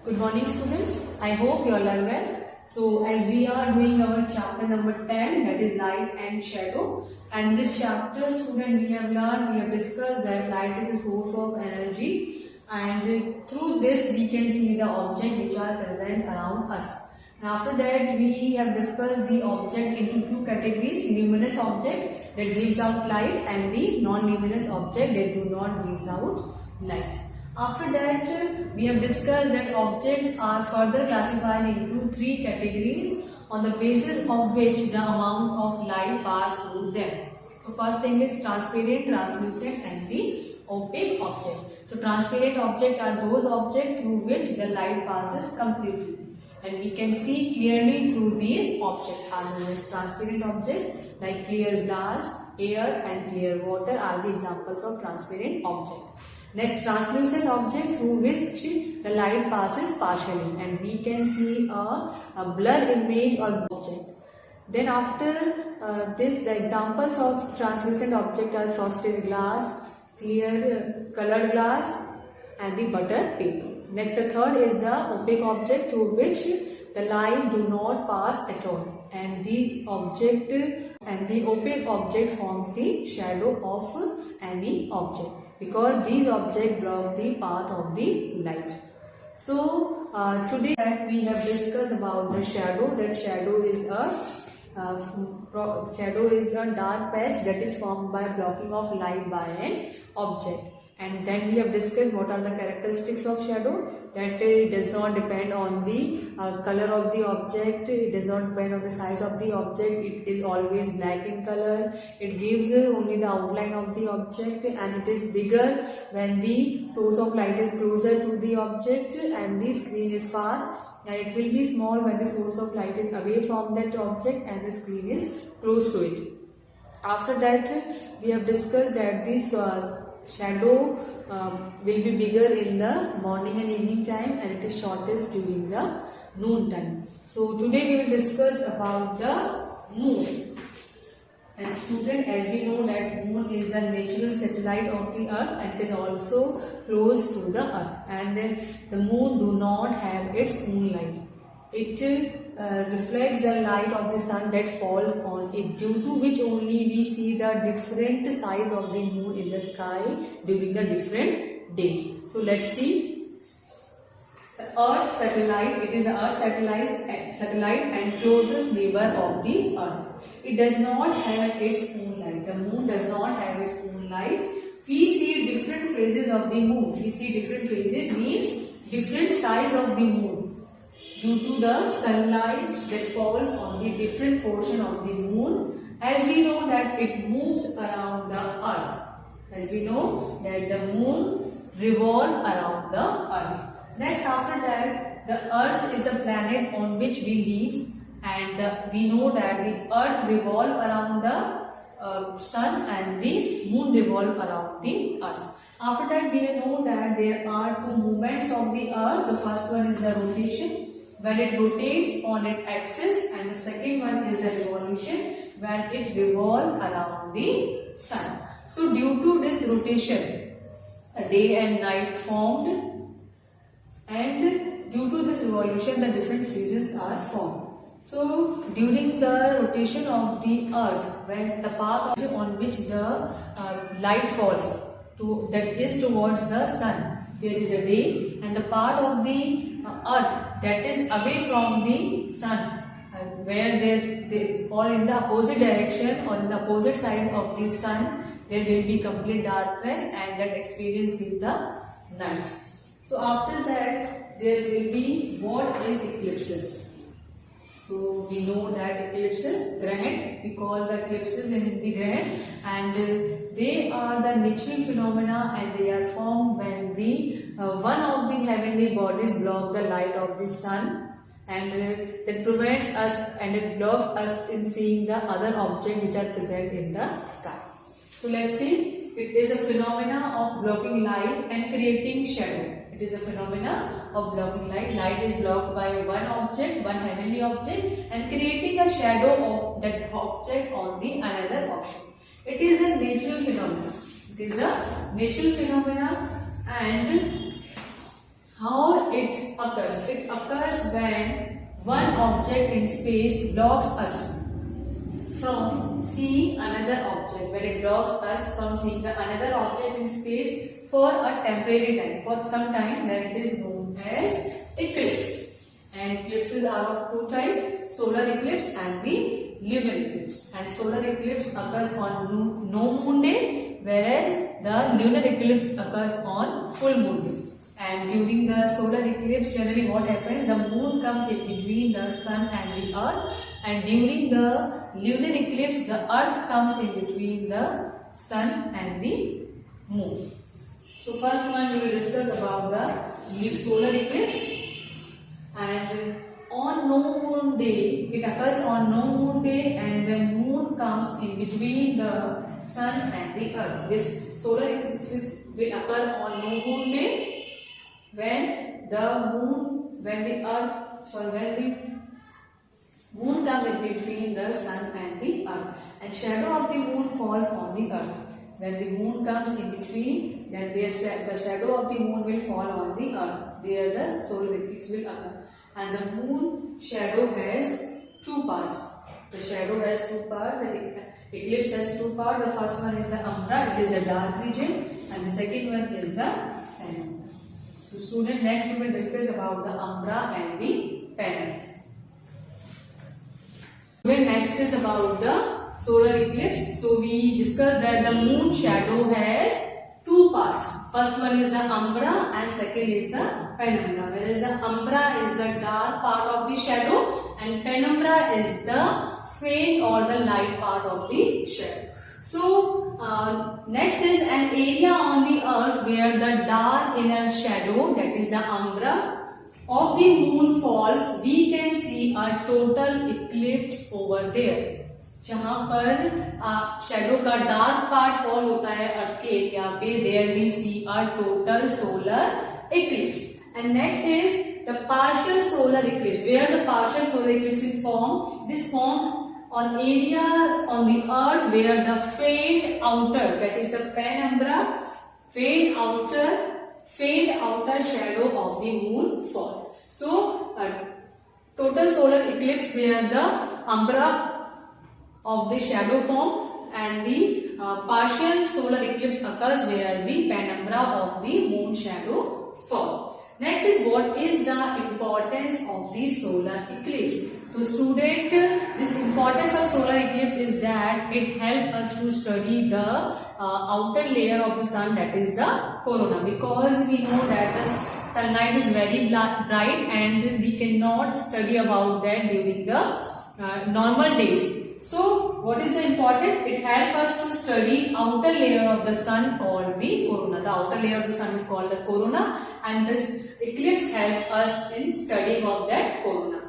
Good morning students. I hope you all are well. So as we are doing our chapter number 10, that is light and shadow, and this chapter student we have discussed that light is a source of energy, and through this we can see the object which are present around us. And after that we have discussed the object into two categories: luminous object that gives out light and the non-luminous object that do not gives out light. After that, we have discussed that objects are further classified into three categories on the basis of which the amount of light passes through them. So first thing is transparent, translucent and the opaque object. So transparent objects are those objects through which the light passes completely. And we can see clearly through these objects are known as transparent objects, like clear glass, air and clear water are the examples of transparent object. Next, translucent object through which the light passes partially and we can see a blur image or object. Then after this, the examples of translucent object are frosted glass, clear colored glass and the butter paper. Next, the third is the opaque object through which the light do not pass at all, and the opaque object forms the shadow of any object, because these objects block the path of the light. So today that we have discussed about the shadow, that shadow is a dark patch that is formed by blocking of light by an object. And then we have discussed what are the characteristics of shadow, that it does not depend on the color of the object, it does not depend on the size of the object, it is always black in color, it gives only the outline of the object, and it is bigger when the source of light is closer to the object and the screen is far, and it will be small when the source of light is away from that object and the screen is close to it. After that we have discussed that this shadow will be bigger in the morning and evening time, and it is shortest during the noon time. So today we will discuss about the moon. And student, as we know that moon is the natural satellite of the earth and it is also close to the earth, and the moon do not have its own light. It reflects the light of the sun that falls on it, due to which only we see the different size of the moon in the sky during the different days. So let's see. The Earth satellite, it is the Earth satellite and closest neighbor of the Earth. It does not have its own light. The moon does not have its own light. We see different phases of the moon. We see different phases means different size of the moon, due to the sunlight that falls on the different portion of the moon, as we know that it moves around the earth. As we know that the moon revolves around the earth. Next, after that, the earth is the planet on which we live, and we know that the earth revolves around the sun and the moon revolves around the earth. After that, we know that there are two movements of the earth. The first one is the rotation, when it rotates on its axis, and the second one is the revolution, when it revolves around the sun. So due to this rotation, a day and night formed, and due to this revolution the different seasons are formed. So during the rotation of the earth, when the path on which the light falls that is towards the sun, there is a day, and the part of the earth that is away from the sun, where they fall in the opposite direction or in the opposite side of the sun, there will be complete darkness and that experience in the night. So after that there will be what is eclipses. So we know that eclipses, grahan, we call the eclipses in Hindi grahan, and they are the natural phenomena, and they are formed when the one of the heavenly bodies block the light of the sun, and it prevents us and it blocks us in seeing the other objects which are present in the sky. So let's see, it is a phenomena of blocking light and creating shadow. It is a phenomena of blocking light. Light is blocked by one object, one heavenly object, and creating a shadow of that object on the another object. It is a natural phenomena. It is a natural phenomena, and How it occurs? It occurs when one object in space blocks us from seeing another object. When it blocks us from seeing another object in space for a temporary time, for some time, then it is known as eclipse. And eclipses are of two types: solar eclipse and the lunar eclipse. And solar eclipse occurs on no moon day, whereas the lunar eclipse occurs on full moon day. And during the solar eclipse, generally what happens? The moon comes in between the sun and the earth, and during the lunar eclipse, the earth comes in between the sun and the moon. So first one we will discuss about the solar eclipse. And on no moon day, it occurs on no moon day, and when moon comes in between the sun and the earth. This solar eclipse will occur on no moon day, when the moon comes in between the sun and the earth, and shadow of the moon falls on the earth. When the moon comes in between, then the shadow of the moon will fall on the earth. There the solar eclipse will occur. And the moon shadow has two parts. The shadow has two parts. The eclipse has two parts. The first one is the umbra, it is the dark region, and the second one is the penumbra. So student, next we will discuss about the umbra and the penumbra. Next is about the solar eclipse. So we discussed that the moon shadow has two parts. First one is the umbra and second is the penumbra. Whereas the umbra is the dark part of the shadow and penumbra is the faint or the light part of the shadow. So next is an area on the earth where the dark inner shadow, that is the umbra, of the moon falls. We can see a total eclipse over there. जहाँ पर shadow का dark part fall होता है अर्थ के area पे, there we see a total solar eclipse. And next is the partial solar eclipse. Where the partial solar eclipse is form, this form on area on the earth where the faint outer, that is the penumbra, faint outer shadow of the moon fall. So total solar eclipse where the umbra of the shadow form and the partial solar eclipse occurs where the penumbra of the moon shadow fall. Next is what is the importance of the solar eclipse. So student, this importance of solar eclipse is that it helps us to study the outer layer of the sun, that is the corona, because we know that the sunlight is very bright and we cannot study about that during the normal days. So what is the importance? It helps us to study outer layer of the sun called the corona. The outer layer of the sun is called the corona, and this eclipse helps us in studying of that corona.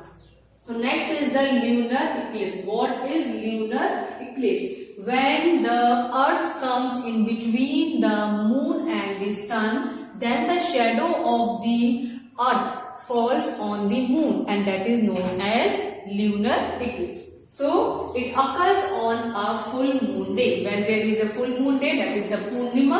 So next is the lunar eclipse. What is lunar eclipse? When the earth comes in between the moon and the sun, then the shadow of the earth falls on the moon, and that is known as lunar eclipse. So it occurs on a full moon day. When there is a full moon day, that is the Purnima,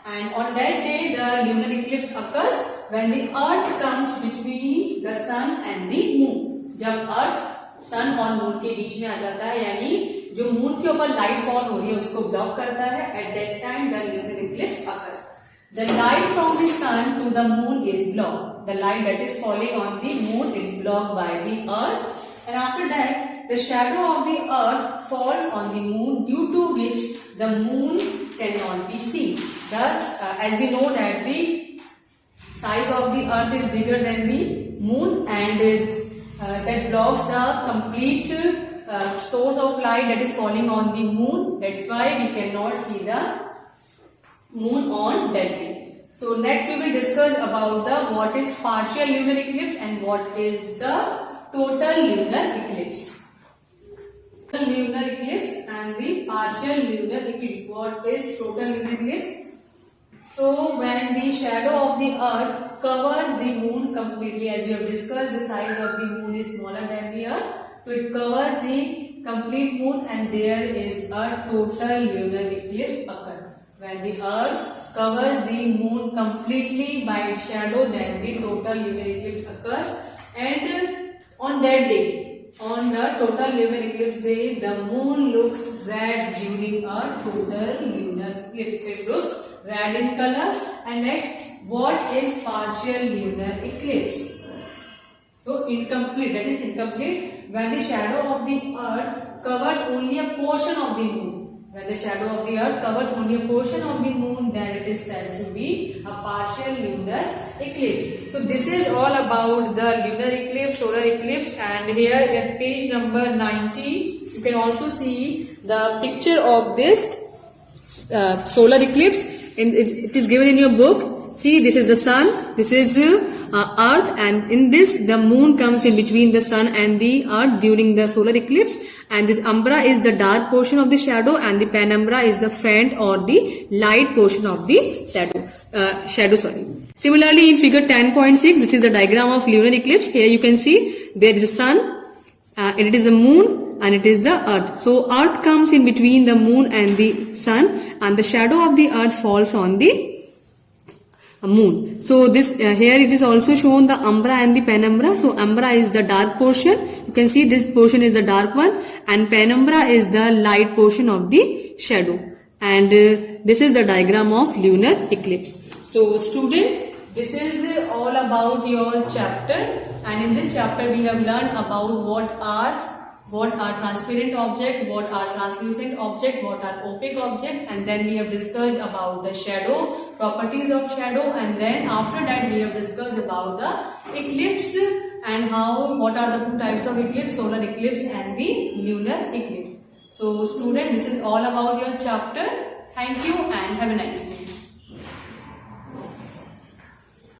and on that day the lunar eclipse occurs when the earth comes between the sun and the moon. जब अर्थ सन और moon के बीच में आ जाता है, यानी जो moon के ऊपर लाइट फॉल हो रही है उसको ब्लॉक करता है, at that time the lunar eclipse occurs. The light from the sun to the moon is blocked. The light that is falling on the moon is blocked by the earth, and after that the shadow of the earth falls on the moon, due to which the moon cannot be seen. Thus, as we know that the size of the earth is bigger than the moon, and that blocks the complete source of light that is falling on the moon. That's why we cannot see the moon on that day. So next we will discuss about the what is partial lunar eclipse and what is the total lunar eclipse. Lunar eclipse and the partial lunar eclipse. What is total lunar eclipse? So when the shadow of the earth covers the moon completely, as we have discussed, the size of the moon is smaller than the earth. So it covers the complete moon, and there is a total lunar eclipse occur. When the earth covers the moon completely by its shadow, then the total lunar eclipse occurs. And on that day, on the total lunar eclipse day, the moon looks red during a total lunar eclipse. It looks red in color. And next, what is partial lunar eclipse? So incomplete, that is incomplete when the shadow of the earth covers only a portion of the moon. When the shadow of the earth covers only a portion of the moon, then it is said to be a partial lunar eclipse. So this is all about the lunar eclipse, solar eclipse, and here at page number 90, you can also see the picture of this solar eclipse. It is given in your book. See, this is the sun, this is earth, and in this the moon comes in between the sun and the earth during the solar eclipse, and this umbra is the dark portion of the shadow and the penumbra is the faint or the light portion of the shadow. Similarly, in figure 10.6, this is the diagram of lunar eclipse. Here you can see there is a sun, it is a moon, and it is the earth. So earth comes in between the moon and the sun, and the shadow of the earth falls on the moon. So this here it is also shown the umbra and the penumbra. So umbra is the dark portion. You can see this portion is the dark one, and penumbra is the light portion of the shadow. And this is the diagram of lunar eclipse. So student, this is all about your chapter, and in this chapter we have learned about what are transparent object, what are translucent object, what are opaque object, and then we have discussed about the shadow, properties of shadow, and then after that we have discussed about the eclipse and what are the two types of eclipse, solar eclipse and the lunar eclipse. So student, this is all about your chapter. Thank you and have a nice day.